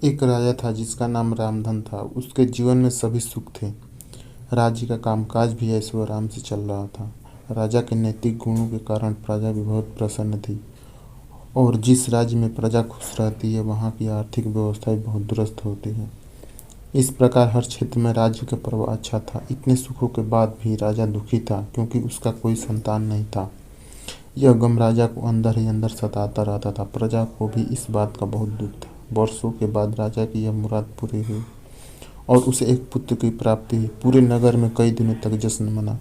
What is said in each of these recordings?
एक राजा था जिसका नाम रामधन था। उसके जीवन में सभी सुख थे। राज्य का कामकाज भी ऐशो आराम से चल रहा था। राजा के नैतिक गुणों के कारण प्रजा भी बहुत प्रसन्न थी। और जिस राज्य में प्रजा खुश रहती है वहाँ की आर्थिक व्यवस्था भी बहुत दुरुस्त होती है। इस प्रकार हर क्षेत्र में राज्य का पर्व अच्छा था। इतने सुखों के बाद भी राजा दुखी था क्योंकि उसका कोई संतान नहीं था। यह गम राजा को अंदर ही अंदर सताता रहता था। प्रजा को भी इस बात का बहुत दुख था। वर्षों के बाद राजा की यह मुराद पूरी हुई और उसे एक पुत्र की प्राप्ति हुई। पूरे नगर में कई दिनों तक जश्न मना।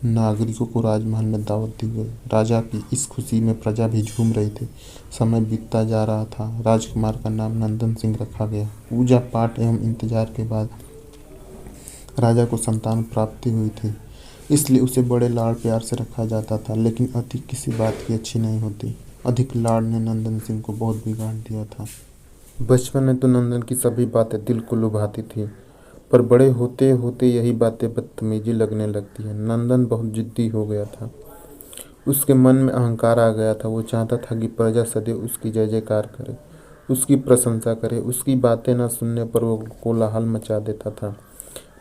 नागरिकों को राजमहल में दावत दी गई। राजा की इस खुशी में प्रजा भी झूम रही थी। समय बीतता जा रहा था। राजकुमार का नाम नंदन सिंह रखा गया। पूजा पाठ एवं इंतजार के बाद राजा को संतान प्राप्ति हुई थी, इसलिए उसे बड़े लाड़ प्यार से रखा जाता था। लेकिन अति किसी बात की अच्छी नहीं होती। अधिक लाड़ ने नंदन सिंह को बहुत बिगाड़ दिया था। बचपन में तो नंदन की सभी बातें दिल को लुभाती थी, पर बड़े होते होते यही बातें बदतमीजी लगने लगती है। नंदन बहुत जिद्दी हो गया था। उसके मन में अहंकार आ गया था। वो चाहता था कि प्रजा सदैव उसकी जय जयकार करे, उसकी प्रशंसा करे। उसकी बातें न सुनने पर वो कोलाहल मचा देता था।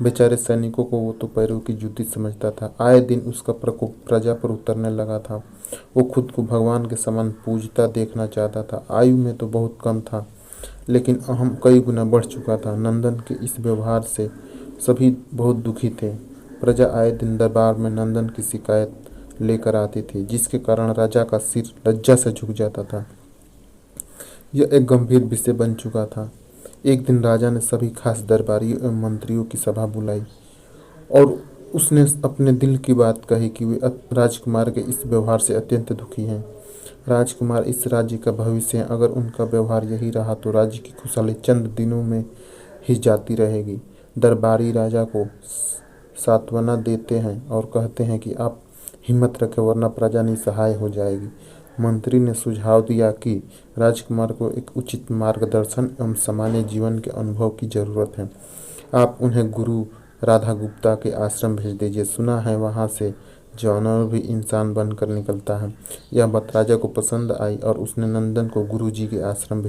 बेचारे सैनिकों को वो तो पैरों की जूती समझता था। आए दिन उसका प्रकोप प्रजा पर उतरने लगा था। वो खुद को भगवान के समान पूजता देखना चाहता था। आयु में तो बहुत कम था, लेकिन अहम कई गुना बढ़ चुका था। नंदन के इस व्यवहार से सभी बहुत दुखी थे। प्रजा आए दिन दरबार में नंदन की शिकायत लेकर आती थी, जिसके कारण राजा का सिर लज्जा से झुक जाता था। यह एक गंभीर विषय बन चुका था। एक दिन राजा ने सभी खास दरबारियों एवं मंत्रियों की सभा बुलाई और उसने अपने दिल की बात कही कि वे राजकुमार के इस व्यवहार से अत्यंत दुखी हैं। राजकुमार इस राज्य का भविष्य है। अगर उनका व्यवहार यही रहा तो राज्य की खुशहाली चंद दिनों में ही जाती रहेगी। दरबारी राजा को सांत्वना देते हैं और कहते हैं कि आप हिम्मत रखें, वरना प्रजा निसहाय हो जाएगी। मंत्री ने सुझाव दिया कि राजकुमार को एक उचित मार्गदर्शन एवं सामान्य जीवन के अनुभव की जरूरत है। आप उन्हें गुरु राधा गुप्ता के आश्रम भेज दीजिए। सुना है वहाँ से जानवर भी इंसान बनकर निकलता है। यह बात राजा को पसंद आई और उसने नंदन को गुरु जी के आश्रम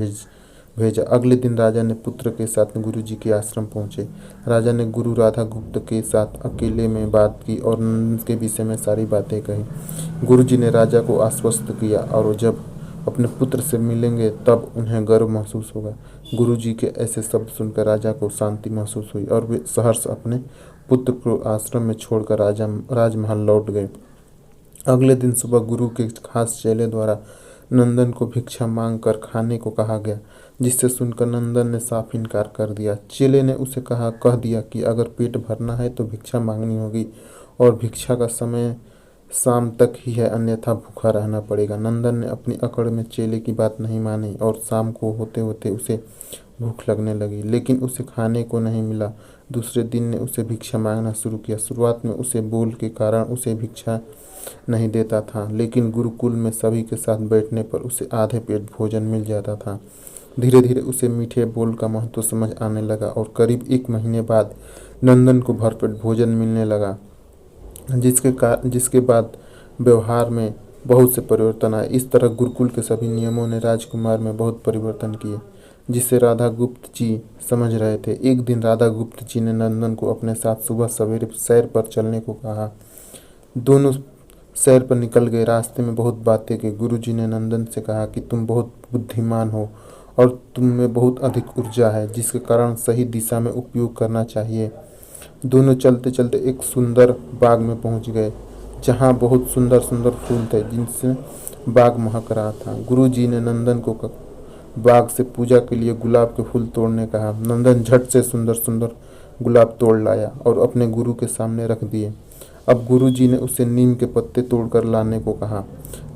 भेजा। अगले दिन राजा ने पुत्र के साथ गुरु जी के आश्रम पहुंचे। राजा ने गुरु राधा गुप्त के साथ अकेले में बात की और नंदन के विषय में सारी बातें कही। गुरु जी ने राजा को आश्वस्त किया और जब अपने पुत्र से मिलेंगे तब उन्हें गर्व महसूस होगा। गुरु जी के ऐसे शब्द सुनकर राजा को शांति महसूस हुई और वे सहर्ष अपने पुत्र को आश्रम में छोड़कर राजमहल लौट गए। अगले दिन सुबह गुरु के खास चेले द्वारा नंदन को भिक्षा मांग कर खाने को कहा गया, जिससे सुनकर नंदन ने साफ इनकार कर दिया। चेले ने उसे कह दिया कि अगर पेट भरना है तो भिक्षा मांगनी होगी और भिक्षा का समय शाम तक ही है, अन्यथा भूखा रहना पड़ेगा। नंदन ने अपनी अकड़ में चेले की बात नहीं मानी और शाम को होते होते उसे भूख लगने लगी, लेकिन उसे खाने को नहीं मिला। दूसरे दिन ने उसे भिक्षा मांगना शुरू किया। शुरुआत में उसे बोल के कारण उसे भिक्षा नहीं देता था, लेकिन गुरुकुल में सभी के साथ बैठने पर उसे आधे पेट भोजन मिल जाता था। धीरे धीरे उसे मीठे बोल का महत्व समझ आने लगा और करीब 1 महीने बाद नंदन को भरपेट भोजन मिलने लगा, जिसके बाद व्यवहार में बहुत से परिवर्तन आए। इस तरह गुरुकुल के सभी नियमों ने राजकुमार में बहुत परिवर्तन किए, जिसे राधा गुप्त जी समझ रहे थे। एक दिन राधा गुप्त जी ने नंदन को अपने साथ सुबह सवेरे सैर पर चलने को कहा। दोनों सैर पर निकल गए। रास्ते में बहुत बातें की। गुरु जी ने नंदन से कहा कि तुम बहुत बुद्धिमान हो और तुम में बहुत अधिक ऊर्जा है, जिसके कारण सही दिशा में उपयोग करना चाहिए। दोनों चलते चलते एक सुंदर बाग में पहुंच गए, जहां बहुत सुंदर सुंदर फूल थे, जिनसे बाग महक रहा था। गुरु जी ने नंदन को बाग से पूजा के लिए गुलाब के फूल तोड़ने कहा। नंदन झट से सुंदर सुंदर गुलाब तोड़ लाया और अपने गुरु के सामने रख दिए। अब गुरु जी ने उसे नीम के पत्ते तोड़कर लाने को कहा।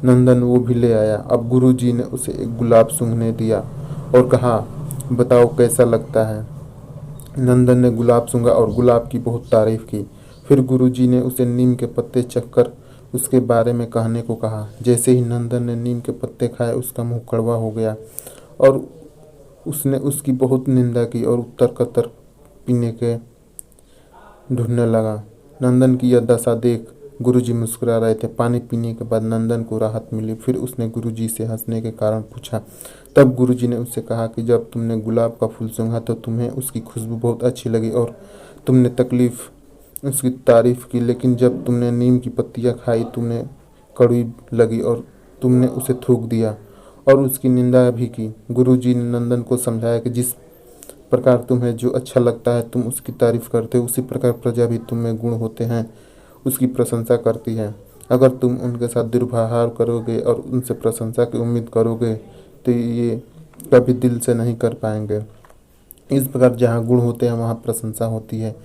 नंदन वो भी ले आया। अब गुरु जी ने उसे एक गुलाब सूंघने दिया और कहा, बताओ कैसा लगता है। नंदन ने गुलाब सूंघा और गुलाब की बहुत तारीफ की। फिर गुरुजी ने उसे नीम के पत्ते चखकर उसके बारे में कहने को कहा। जैसे ही नंदन ने नीम के पत्ते खाए, उसका मुंह कड़वा हो गया और उसने उसकी बहुत निंदा की और उत्तर कतर पीने के ढूंढने लगा। नंदन की यह दशा देख गुरुजी मुस्कुरा रहे थे। पानी पीने के बाद नंदन को राहत मिली। फिर उसने गुरुजी से हंसने के कारण पूछा। तब गुरुजी ने उससे कहा कि जब तुमने गुलाब का फूल सूंघा तो तुम्हें उसकी खुशबू बहुत अच्छी लगी और तुमने उसकी तारीफ की, लेकिन जब तुमने नीम की पत्तियां खाई तुम्हें कड़वी लगी और तुमने उसे थूक दिया और उसकी निंदा भी की। गुरुजी ने नंदन को समझाया कि जिस प्रकार तुम्हें जो अच्छा लगता है तुम उसकी तारीफ करते हो, उसी प्रकार प्रजा भी तुम में गुण होते हैं उसकी प्रशंसा करती है। अगर तुम उनके साथ दुर्व्यवहार करोगे और उनसे प्रशंसा की उम्मीद करोगे तो ये कभी दिल से नहीं कर पाएंगे। इस प्रकार जहाँ गुण होते हैं वहाँ प्रशंसा होती है।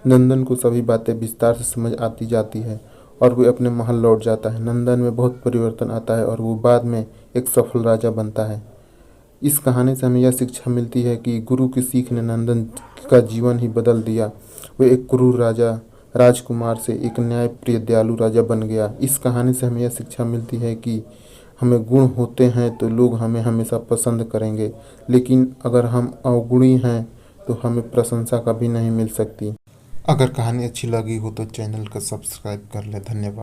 नंदन को सभी बातें विस्तार से समझ आती जाती है और वह अपने महल लौट जाता है। नंदन में बहुत परिवर्तन आता है और वो बाद में एक सफल राजा बनता है। इस कहानी से हमें यह शिक्षा मिलती है कि गुरु की सीख ने नंदन का जीवन ही बदल दिया। वह एक क्रूर राजकुमार से एक न्यायप्रिय दयालु राजा बन गया। इस कहानी से हमें यह शिक्षा मिलती है कि हमें गुण होते हैं तो लोग हमें हमेशा पसंद करेंगे, लेकिन अगर हम अवगुणी हैं तो हमें प्रशंसा कभी नहीं मिल सकती। अगर कहानी अच्छी लगी हो तो चैनल को सब्सक्राइब कर ले। धन्यवाद।